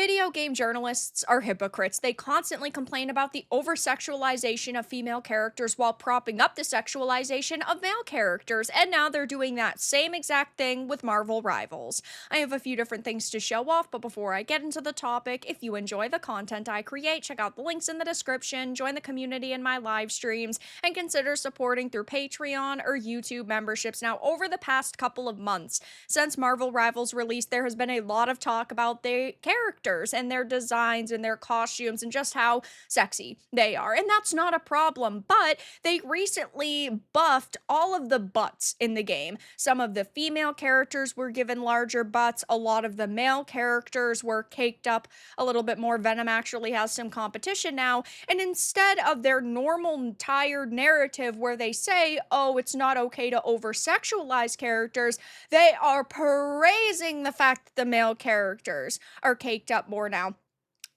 Video game journalists are hypocrites. They constantly complain about the over sexualization of female characters while propping up the sexualization of male characters, and now they're doing that same exact thing with Marvel Rivals. I have a few different things to show off, but before I get into the topic, if you enjoy the content I create, check out the links in the description, join the community in my live streams, and consider supporting through Patreon or YouTube memberships. Now, over the past couple of months, since Marvel Rivals released, there has been a lot of talk about the characters and their designs and their costumes and just how sexy they are. And that's not a problem, but they recently buffed all of the butts in the game. Some of the female characters were given larger butts, a lot of the male characters were caked up a little bit more. Venom actually has some competition now, and instead of their normal tired narrative where they say, oh, it's not okay to over sexualize characters, they are praising the fact that the male characters are caked up more now.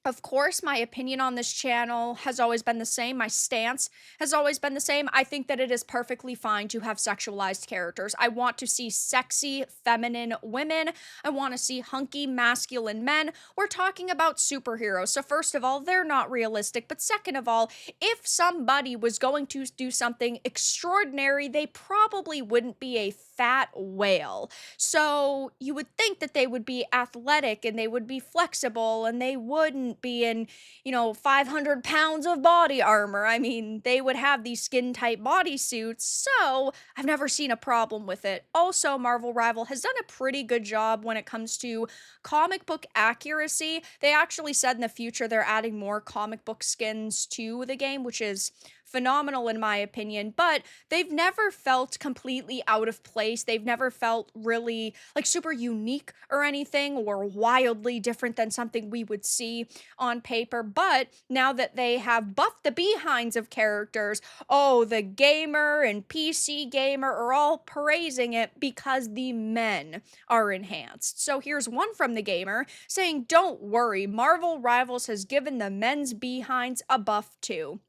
Of course, my opinion on this channel has always been the same. My stance has always been the same. I think that it is perfectly fine to have sexualized characters. I want to see sexy, feminine women. I want to see hunky, masculine men. We're talking about superheroes. So first of all, they're not realistic. But second of all, if somebody was going to do something extraordinary, they probably wouldn't be a fat whale. So you would think that they would be athletic and they would be flexible and they wouldn't be in, 500 pounds of body armor. I mean, they would have these skin tight bodysuits. So I've never seen a problem with it. Also, Marvel Rival has done a pretty good job when it comes to comic book accuracy. They actually said in the future they're adding more comic book skins to the game, which is phenomenal in my opinion, but they've never felt completely out of place. They've never felt really like super unique or anything or wildly different than something we would see on paper. But now that they have buffed the behinds of characters, oh, the gamer and PC gamer are all praising it because the men are enhanced. So here's one from the gamer saying, don't worry, Marvel Rivals has given the men's behinds a buff too.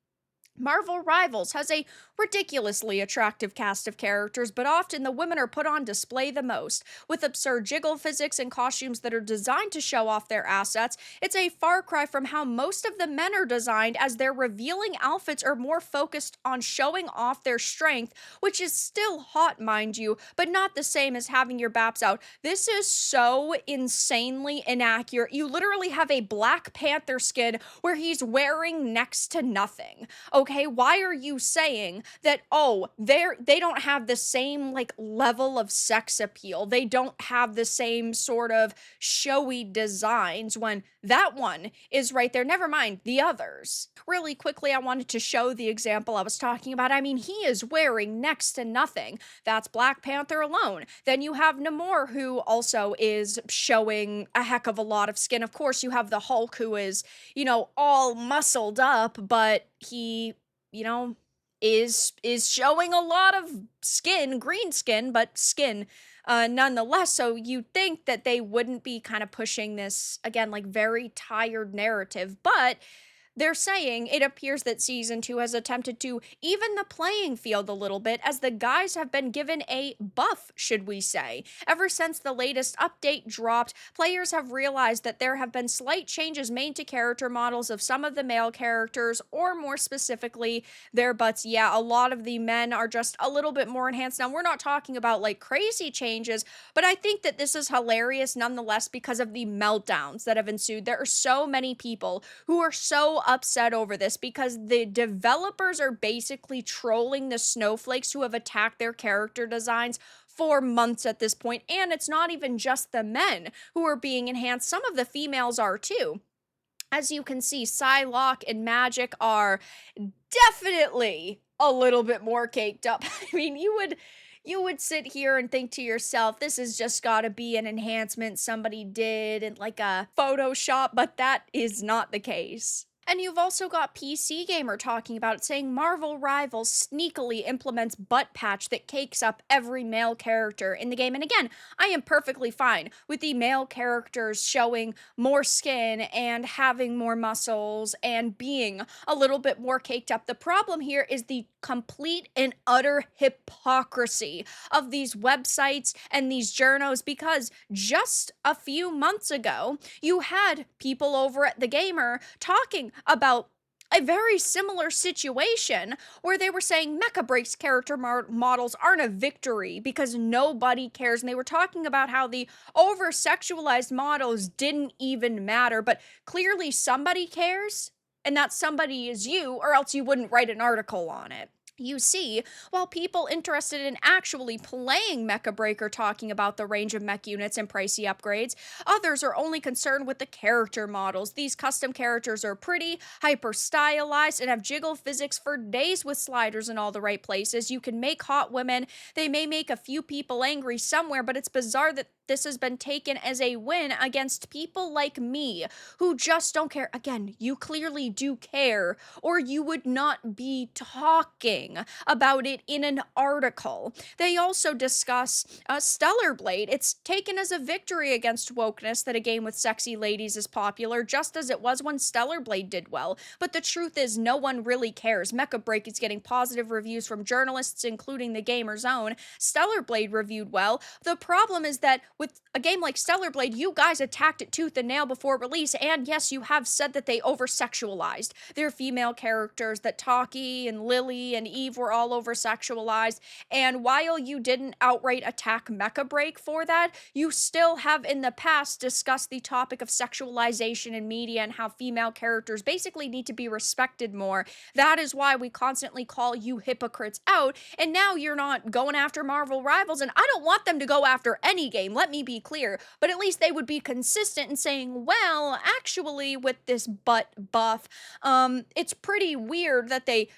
Marvel Rivals has a ridiculously attractive cast of characters, but often the women are put on display the most. With absurd jiggle physics and costumes that are designed to show off their assets, it's a far cry from how most of the men are designed, as their revealing outfits are more focused on showing off their strength, which is still hot, mind you, but not the same as having your baps out. This is so insanely inaccurate. You literally have a Black Panther skin where he's wearing next to nothing. Okay, why are you saying that, oh, they don't have the same level of sex appeal? They don't have the same sort of showy designs when that one is right there. Never mind the others. Really quickly, I wanted to show the example I was talking about. I mean, he is wearing next to nothing. That's Black Panther alone. Then you have Namor, who also is showing a heck of a lot of skin. Of course, you have the Hulk, who is, all muscled up, but he, is showing a lot of skin, green skin, but skin nonetheless. So you'd think that they wouldn't be kind of pushing this, again, very tired narrative, but they're saying it appears that Season 2 has attempted to even the playing field a little bit, as the guys have been given a buff, should we say. Ever since the latest update dropped, players have realized that there have been slight changes made to character models of some of the male characters, or more specifically, their butts. Yeah, a lot of the men are just a little bit more enhanced. Now, we're not talking about crazy changes, but I think that this is hilarious nonetheless because of the meltdowns that have ensued. There are so many people who are so upset over this because the developers are basically trolling the snowflakes who have attacked their character designs for months at this point. And it's not even just the men who are being enhanced. Some of the females are too. As you can see, Psylocke and Magic are definitely a little bit more caked up. I mean, you would sit here and think to yourself, this has just got to be an enhancement somebody did in a Photoshop, but that is not the case. And you've also got PC Gamer talking about it, saying Marvel Rivals sneakily implements butt patch that cakes up every male character in the game. And again, I am perfectly fine with the male characters showing more skin and having more muscles and being a little bit more caked up. The problem here is the complete and utter hypocrisy of these websites and these journos, because just a few months ago, you had people over at The Gamer talking about a very similar situation where they were saying Mecha Break's character models aren't a victory because nobody cares. And they were talking about how the over sexualized models didn't even matter, but clearly somebody cares. And that somebody is you, or else you wouldn't write an article on it. You see, while people interested in actually playing Mecha Break are talking about the range of mech units and pricey upgrades, others are only concerned with the character models. These custom characters are pretty, hyper stylized, and have jiggle physics for days with sliders in all the right places. You can make hot women. They may make a few people angry somewhere, but it's bizarre that this has been taken as a win against people like me who just don't care. Again, you clearly do care, or you would not be talking about it in an article. They also discuss Stellar Blade. It's taken as a victory against wokeness that a game with sexy ladies is popular, just as it was when Stellar Blade did well. But the truth is, no one really cares. Mecha Break is getting positive reviews from journalists, including the Gamer's Own. Stellar Blade reviewed well. The problem is that with a game like Stellar Blade, you guys attacked it tooth and nail before release, and yes, you have said that they over-sexualized their female characters, that Taki and Lily and Eve were all over-sexualized, and while you didn't outright attack Mecha Break for that, you still have in the past discussed the topic of sexualization in media and how female characters basically need to be respected more. That is why we constantly call you hypocrites out, and now you're not going after Marvel Rivals, and I don't want them to go after any game, let me be clear, but at least they would be consistent in saying, well, actually, with this butt buff, it's pretty weird that they,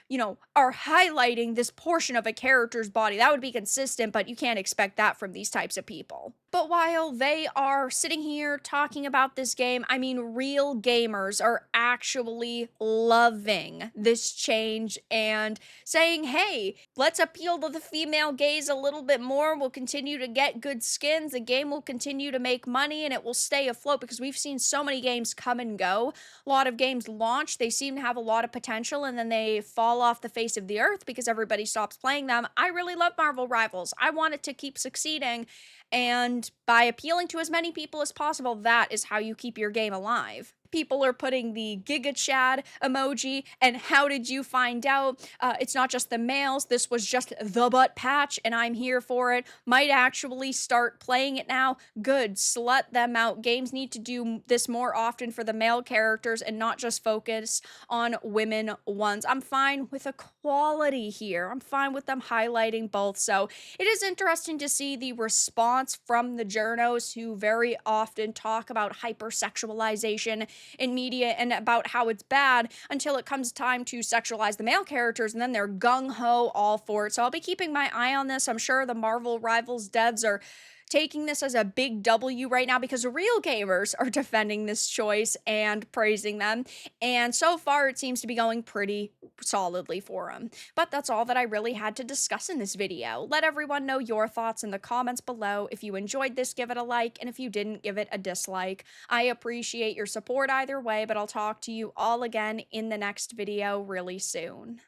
are highlighting this portion of a character's body. That would be consistent, but you can't expect that from these types of people. But while they are sitting here talking about this game, I mean, real gamers are actually loving this change and saying, hey, let's appeal to the female gaze a little bit more. We'll continue to get good skins. The game will continue to make money and it will stay afloat, because we've seen so many games come and go. A lot of games launch, they seem to have a lot of potential, and then they fall off the face of the earth because everybody stops playing them. I really love Marvel Rivals. I want it to keep succeeding. And by appealing to as many people as possible, that is how you keep your game alive. People are putting the Giga Chad emoji, and how did you find out? It's not just the males, this was just the butt patch, and I'm here for it. Might actually start playing it now. Good, slut them out. Games need to do this more often for the male characters and not just focus on women ones. I'm fine with equality here. I'm fine with them highlighting both. So it is interesting to see the response from the journos, who very often talk about hypersexualization in media and about how it's bad, until it comes time to sexualize the male characters, and then they're gung-ho all for it. So I'll be keeping my eye on this. I'm sure the Marvel Rivals devs are taking this as a big W right now, because real gamers are defending this choice and praising them. And so far, it seems to be going pretty solidly for them. But that's all that I really had to discuss in this video. Let everyone know your thoughts in the comments below. If you enjoyed this, give it a like, and if you didn't, give it a dislike. I appreciate your support either way, but I'll talk to you all again in the next video really soon.